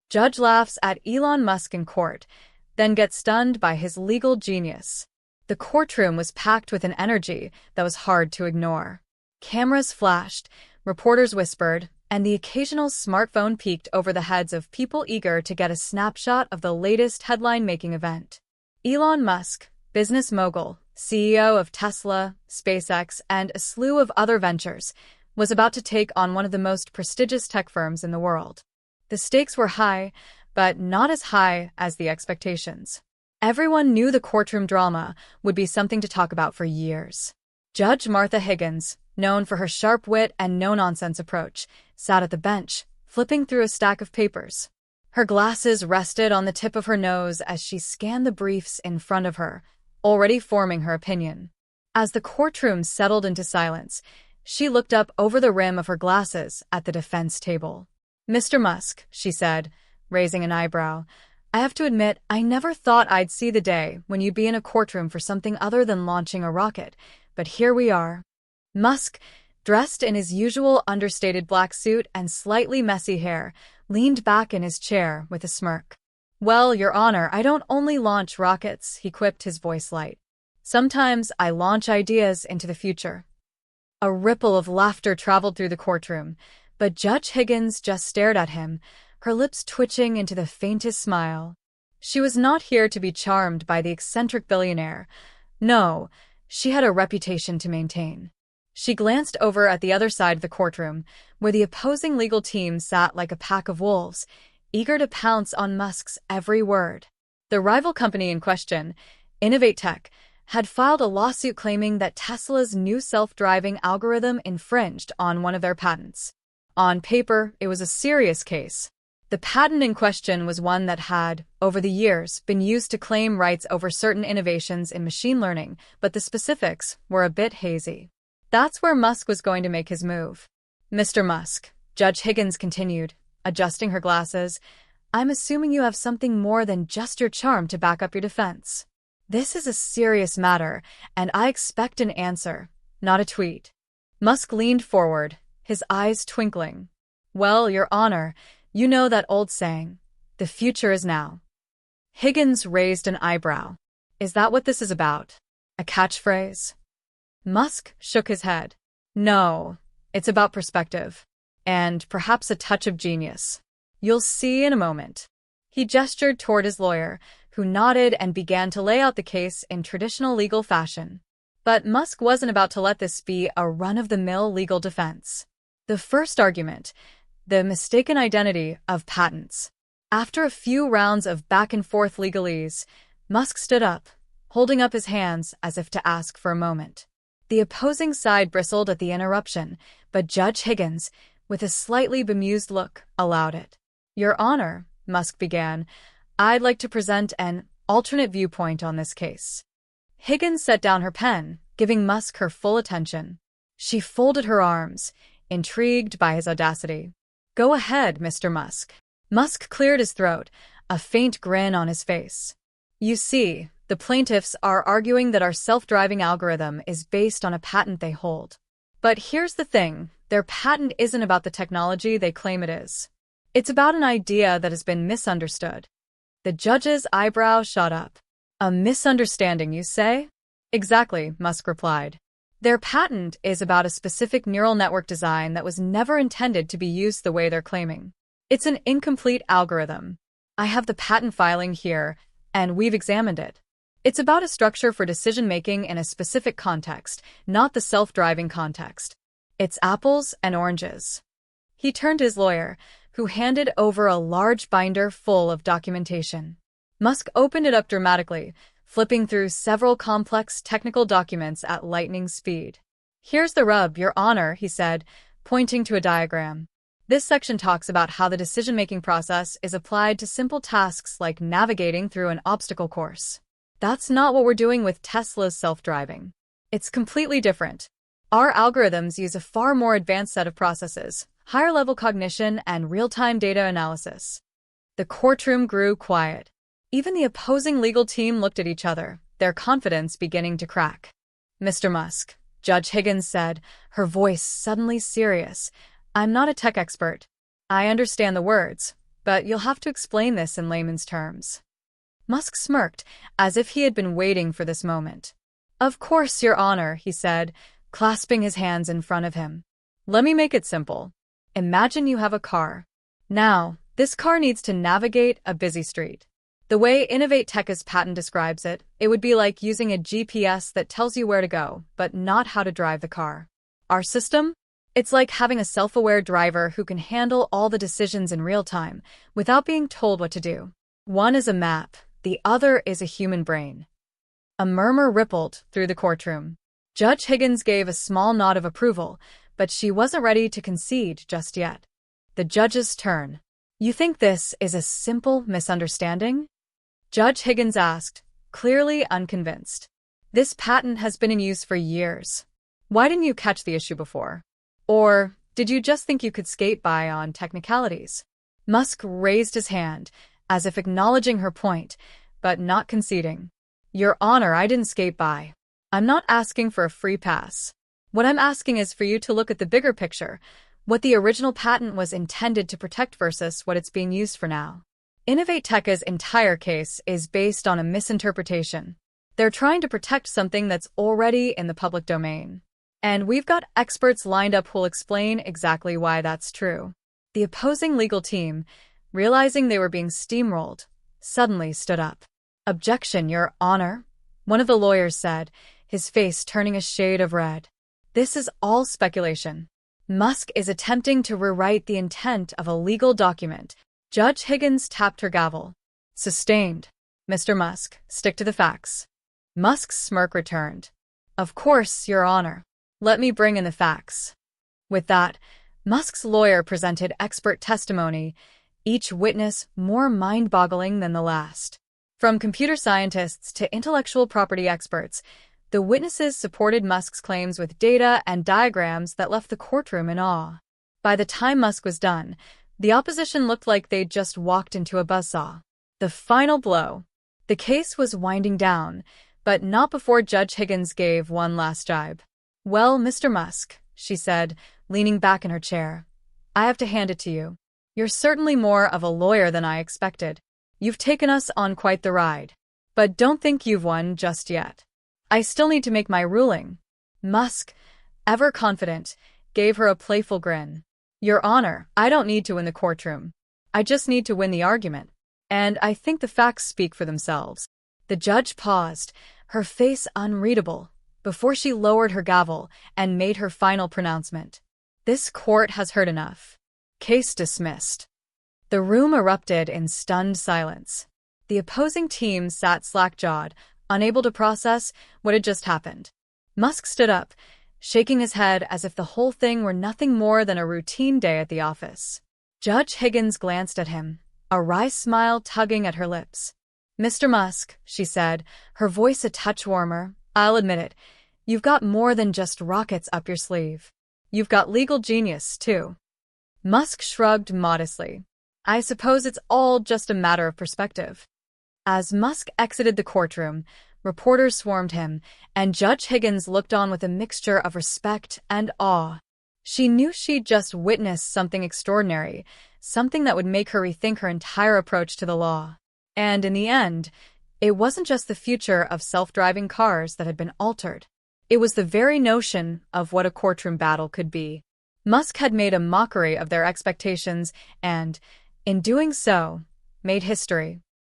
Judge laughs at Elon Musk in court, then gets stunned by his legal genius. The courtroom was packed with an energy that was hard to ignore. Cameras flashed, reporters whispered, and the occasional smartphone peeked over the heads of people eager to get a snapshot of the latest headline-making event. Elon Musk, business mogul, CEO of Tesla, SpaceX, and a slew of other ventures, was about to take on one of the most prestigious tech firms in the world. The stakes were high, but not as high as the expectations. Everyone knew the courtroom drama would be something to talk about for years. Judge Martha Higgins, known for her sharp wit and no-nonsense approach, sat at the bench, flipping through a stack of papers. Her glasses rested on the tip of her nose as she scanned the briefs in front of her, already forming her opinion. As the courtroom settled into silence, she looked up over the rim of her glasses at the defense table. "Mr. Musk," she said, raising an eyebrow, "I have to admit I never thought I'd see the day when you'd be in a courtroom for something other than launching a rocket, but here we are." Musk, dressed in his usual understated black suit and slightly messy hair, leaned back in his chair with a smirk. "Well, Your Honor, I don't only launch rockets," he quipped, his voice light. "Sometimes I launch ideas into the future." A ripple of laughter traveled through the courtroom, but Judge Higgins just stared at him, her lips twitching into the faintest smile. She was not here to be charmed by the eccentric billionaire. No, she had a reputation to maintain. She glanced over at the other side of the courtroom, where the opposing legal team sat like a pack of wolves, eager to pounce on Musk's every word. The rival company in question, Innovate Tech, had filed a lawsuit claiming that Tesla's new self-driving algorithm infringed on one of their patents. On paper, it was a serious case. The patent in question was one that had, over the years, been used to claim rights over certain innovations in machine learning, but the specifics were a bit hazy. That's where Musk was going to make his move. "Mr. Musk," Judge Higgins continued, adjusting her glasses, "I'm assuming you have something more than just your charm to back up your defense. This is a serious matter, and I expect an answer, not a tweet." Musk leaned forward, his eyes twinkling. "Well, Your Honor, you know that old saying, the future is now." Higgins raised an eyebrow. "Is that what this is about? A catchphrase?" Musk shook his head. "No, it's about perspective. And perhaps a touch of genius. You'll see in a moment." He gestured toward his lawyer, who nodded and began to lay out the case in traditional legal fashion. But Musk wasn't about to let this be a run-of-the-mill legal defense. The first argument, the mistaken identity of patents. After a few rounds of back-and-forth legalese, Musk stood up, holding up his hands as if to ask for a moment. The opposing side bristled at the interruption, but Judge Higgins, with a slightly bemused look, allowed it. "Your Honor," Musk began, "I'd like to present an alternate viewpoint on this case." Higgins set down her pen, giving Musk her full attention. She folded her arms, intrigued by his audacity. "Go ahead, Mr. Musk." Musk cleared his throat, a faint grin on his face. "You see, the plaintiffs are arguing that our self-driving algorithm is based on a patent they hold. But here's the thing, their patent isn't about the technology they claim it is. It's about an idea that has been misunderstood." The judge's eyebrow shot up. "A misunderstanding, you say?" "Exactly," Musk replied. "Their patent is about a specific neural network design that was never intended to be used the way they're claiming. It's an incomplete algorithm. I have the patent filing here, and we've examined it. It's about a structure for decision-making in a specific context, not the self-driving context. It's apples and oranges." He turned to his lawyer, who handed over a large binder full of documentation. Musk opened it up dramatically, flipping through several complex technical documents at lightning speed. "Here's the rub, Your Honor," he said, pointing to a diagram. "This section talks about how the decision-making process is applied to simple tasks like navigating through an obstacle course. That's not what we're doing with Tesla's self-driving. It's completely different. Our algorithms use a far more advanced set of processes, higher-level cognition, and real-time data analysis." The courtroom grew quiet. Even the opposing legal team looked at each other, their confidence beginning to crack. "Mr. Musk," Judge Higgins said, her voice suddenly serious, "I'm not a tech expert. I understand the words, but you'll have to explain this in layman's terms. Musk smirked, as if he had been waiting for this moment. Of course, Your Honor, he said, clasping his hands in front of him. Let me make it simple. Imagine you have a car. Now, this car needs to navigate a busy street. The way Innovate Tech's patent describes it, it would be like using a GPS that tells you where to go, but not how to drive the car. Our system? It's like having a self-aware driver who can handle all the decisions in real time, without being told what to do. One is a map, the other is a human brain. A murmur rippled through the courtroom. Judge Higgins gave a small nod of approval, but she wasn't ready to concede just yet. The judge's turn. You think this is a simple misunderstanding? Judge Higgins asked, clearly unconvinced. This patent has been in use for years. Why didn't you catch the issue before? Or did you just think you could skate by on technicalities? Musk raised his hand, as if acknowledging her point, but not conceding. Your Honor, I didn't skate by. I'm not asking for a free pass. What I'm asking is for you to look at the bigger picture, what the original patent was intended to protect versus what it's being used for now. Innovate Tech's entire case is based on a misinterpretation. They're trying to protect something that's already in the public domain. And we've got experts lined up who'll explain exactly why that's true. The opposing legal team, realizing they were being steamrolled, suddenly stood up. Objection, Your Honor, one of the lawyers said, his face turning a shade of red. This is all speculation. Musk is attempting to rewrite the intent of a legal document. Judge Higgins tapped her gavel. Sustained. Mr. Musk, stick to the facts. Musk's smirk returned. Of course, Your Honor. Let me bring in the facts. With that, Musk's lawyer presented expert testimony, each witness more mind-boggling than the last. From computer scientists to intellectual property experts, the witnesses supported Musk's claims with data and diagrams that left the courtroom in awe. By the time Musk was done, the opposition looked like they'd just walked into a buzzsaw. The final blow. The case was winding down, but not before Judge Higgins gave one last jibe. Well, Mr. Musk, she said, leaning back in her chair, I have to hand it to you. You're certainly more of a lawyer than I expected. You've taken us on quite the ride. But don't think you've won just yet. I still need to make my ruling. Musk, ever confident, gave her a playful grin. Your Honor, I don't need to win the courtroom. I just need to win the argument. And I think the facts speak for themselves. The judge paused, her face unreadable, before she lowered her gavel and made her final pronouncement. This court has heard enough. Case dismissed. The room erupted in stunned silence. The opposing team sat slack-jawed, unable to process what had just happened. Musk stood up, shaking his head as if the whole thing were nothing more than a routine day at the office. Judge Higgins glanced at him, a wry smile tugging at her lips. Mr. Musk, she said, her voice a touch warmer, I'll admit it, you've got more than just rockets up your sleeve. You've got legal genius, too. Musk shrugged modestly. I suppose it's all just a matter of perspective. As Musk exited the courtroom, reporters swarmed him, and Judge Higgins looked on with a mixture of respect and awe. She knew she'd just witnessed something extraordinary, something that would make her rethink her entire approach to the law. And in the end, it wasn't just the future of self-driving cars that had been altered. It was the very notion of what a courtroom battle could be. Musk had made a mockery of their expectations and, in doing so, made history.